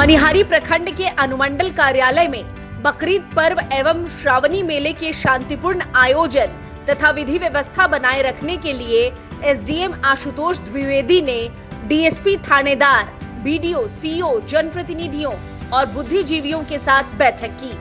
मनिहारी प्रखंड के अनुमंडल कार्यालय में बकरीद पर्व एवं श्रावणी मेले के शांतिपूर्ण आयोजन तथा विधि व्यवस्था बनाए रखने के लिए एसडीएम आशुतोष द्विवेदी ने डीएसपी थानेदार, बीडीओ, सीओ, जनप्रतिनिधियों और बुद्धिजीवियों के साथ बैठक की।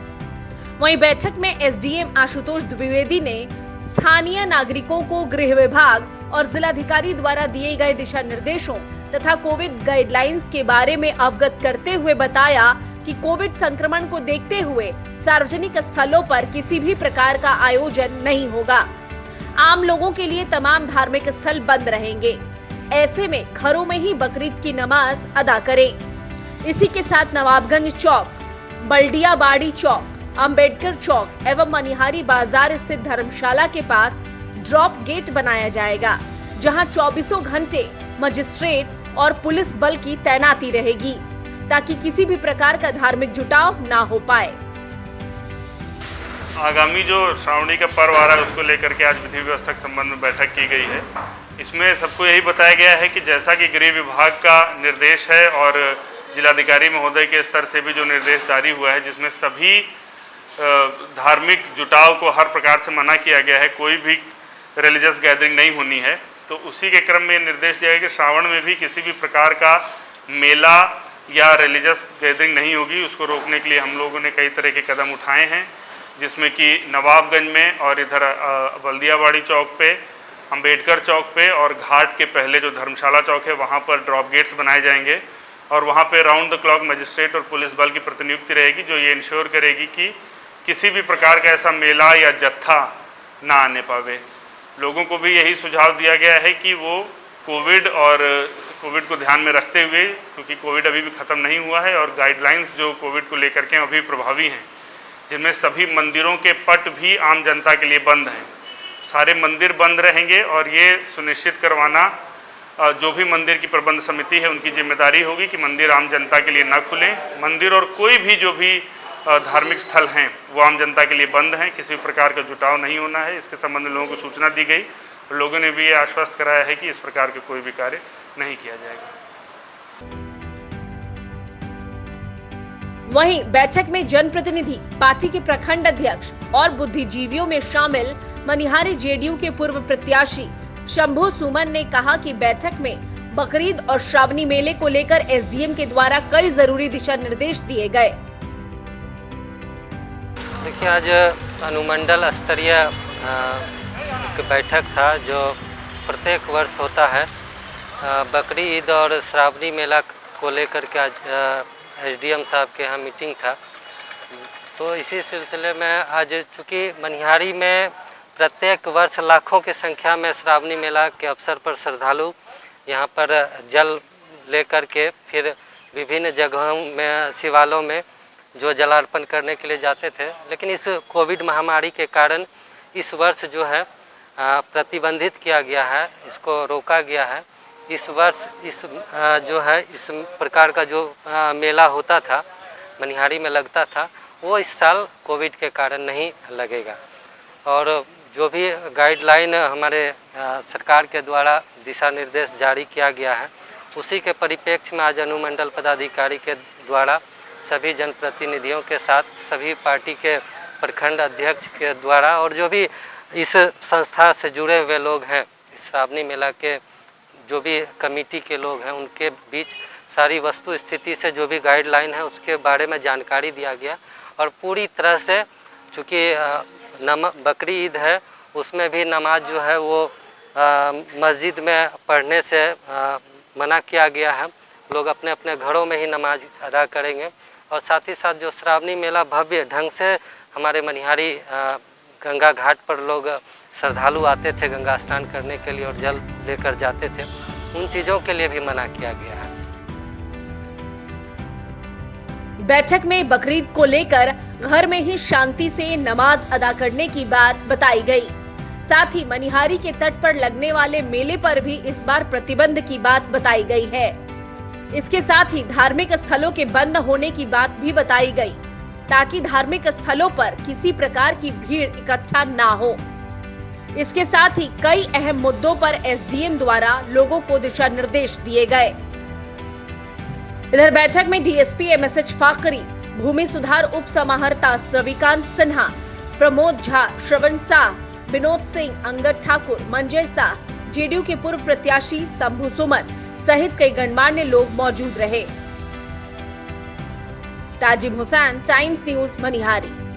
वहीं बैठक में एसडीएम आशुतोष द्विवेदी ने स्थानीय नागरिकों को गृह विभाग और जिलाधिकारी द्वारा दिए गए दिशा निर्देशों तथा कोविड गाइडलाइंस के बारे में अवगत करते हुए बताया कि कोविड संक्रमण को देखते हुए सार्वजनिक स्थलों पर किसी भी प्रकार का आयोजन नहीं होगा। आम लोगों के लिए तमाम धार्मिक स्थल बंद रहेंगे। ऐसे में घरों में ही बकरीद की नमाज अदा करें। इसी के साथ नवाबगंज चौक, बल्डियाबाड़ी चौक, अंबेडकर चौक एवं मनिहारी बाजार स्थित धर्मशाला के पास ड्रॉप गेट बनाया जाएगा, जहां 24 घंटे मजिस्ट्रेट और पुलिस बल की तैनाती रहेगी ताकि किसी भी प्रकार का धार्मिक जुटाव ना हो पाए। आगामी जो श्रावणी का पर्व आ रहा है उसको लेकर के आज विधि व्यवस्था के संबंध में बैठक की गई है। इसमें सबको यही बताया गया है कि जैसा कि गृह विभाग का निर्देश है और जिलाधिकारी महोदय के स्तर से भी जो निर्देश जारी हुआ है, जिसमें सभी धार्मिक जुटाव को हर प्रकार से मना किया गया है, कोई भी रिलीजियस गैदरिंग नहीं होनी है। तो उसी के क्रम में निर्देश दिया गया कि श्रावण में भी किसी भी प्रकार का मेला या रिलीजियस गैदरिंग नहीं होगी। उसको रोकने के लिए हम लोगों ने कई तरह के कदम उठाए हैं, जिसमें कि नवाबगंज में और इधर बल्दियाबाड़ी चौक पे, अंबेडकर चौक पे और घाट के पहले जो धर्मशाला चौक है वहाँ पर ड्रॉप गेट्स बनाए जाएंगे और वहाँ पे राउंड द क्लॉक मजिस्ट्रेट और पुलिस बल की प्रतिनियुक्ति रहेगी, जो ये इंश्योर करेगी कि किसी भी प्रकार का ऐसा मेला या जत्था ना आने पावे। लोगों को भी यही सुझाव दिया गया है कि वो कोविड को ध्यान में रखते हुए, क्योंकि कोविड अभी भी ख़त्म नहीं हुआ है और गाइडलाइंस जो कोविड को लेकर के अभी प्रभावी हैं, जिनमें सभी मंदिरों के पट भी आम जनता के लिए बंद हैं। सारे मंदिर बंद रहेंगे और ये सुनिश्चित करवाना जो भी मंदिर की प्रबंध समिति है उनकी जिम्मेदारी होगी कि मंदिर आम जनता के लिए न खुलें। मंदिर और कोई भी जो भी धार्मिक स्थल हैं वो आम जनता के लिए बंद हैं, किसी प्रकार का जुटाव नहीं होना है। इसके संबंध में लोगों को सूचना दी गई और लोगों ने भी ये आश्वस्त कराया है कि इस प्रकार के कोई भी कार्य नहीं किया जाएगा। वहीं बैठक में जनप्रतिनिधि, पार्टी के प्रखंड अध्यक्ष और बुद्धिजीवियों में शामिल मनिहारी जेडीयू के पूर्व प्रत्याशी शंभू सुमन ने कहा कि बैठक में बकरीद और श्रावणी मेले को लेकर एसडीएम के द्वारा कई जरूरी दिशा निर्देश दिए गए। देखिए, आज अनुमंडल स्तरीय बैठक था जो प्रत्येक वर्ष होता है। बकरी ईद और श्रावणी मेला को लेकर के आज एसडीएम साहब के यहाँ मीटिंग था। तो इसी सिलसिले में आज चूँकि मनिहारी में प्रत्येक वर्ष लाखों की संख्या में श्रावणी मेला के अवसर पर श्रद्धालु यहाँ पर जल लेकर के फिर विभिन्न जगहों में, शिवालयों में जो जलार्पण करने के लिए जाते थे, लेकिन इस कोविड महामारी के कारण इस वर्ष जो है प्रतिबंधित किया गया है, इसको रोका गया है। इस वर्ष इस प्रकार का जो मेला होता था, मनिहारी में लगता था, वो इस साल कोविड के कारण नहीं लगेगा। और जो भी गाइडलाइन हमारे सरकार के द्वारा दिशा निर्देश जारी किया गया है, उसी के परिप्रेक्ष्य में आज अनुमंडल पदाधिकारी के द्वारा सभी जनप्रतिनिधियों के साथ सभी पार्टी के प्रखंड अध्यक्ष के द्वारा और जो भी इस संस्था से जुड़े हुए लोग हैं, इस श्रावणी मेला के जो भी कमेटी के लोग हैं, उनके बीच सारी वस्तु स्थिति से जो भी गाइडलाइन है उसके बारे में जानकारी दिया गया। और पूरी तरह से चूँकि बकरी ईद है, उसमें भी नमाज जो है वो मस्जिद में पढ़ने से मना किया गया है। लोग अपने अपने घरों में ही नमाज अदा करेंगे। और साथ ही साथ जो श्रावणी मेला भव्य ढंग से हमारे मनिहारी गंगा घाट पर लोग श्रद्धालु आते थे गंगा स्नान करने के लिए और जल लेकर जाते थे, उन चीज़ों के लिए भी मना किया गया है। बैठक में बकरीद को लेकर घर में ही शांति से नमाज अदा करने की बात बताई गई। साथ ही मनिहारी के तट पर लगने वाले मेले पर भी इस बार प्रतिबंध की बात बताई गई है। इसके साथ ही धार्मिक स्थलों के बंद होने की बात भी बताई गई ताकि धार्मिक स्थलों पर किसी प्रकार की भीड़ इकट्ठा ना हो। इसके साथ ही कई अहम मुद्दों पर एसडीएम द्वारा लोगों को दिशा निर्देश दिए गए। इधर बैठक में डीएसपी एमएसएच फाकरी, भूमि सुधार उप समाहर्ता रविकांत सिन्हा, प्रमोद झा, श्रवण शाह, विनोद सिंह, अंगद ठाकुर, मंजय शाह, जेडीयू के पूर्व प्रत्याशी शंभू सुमन सहित कई गणमान्य लोग मौजूद रहे। Tajim Hussain, times news, Manihari.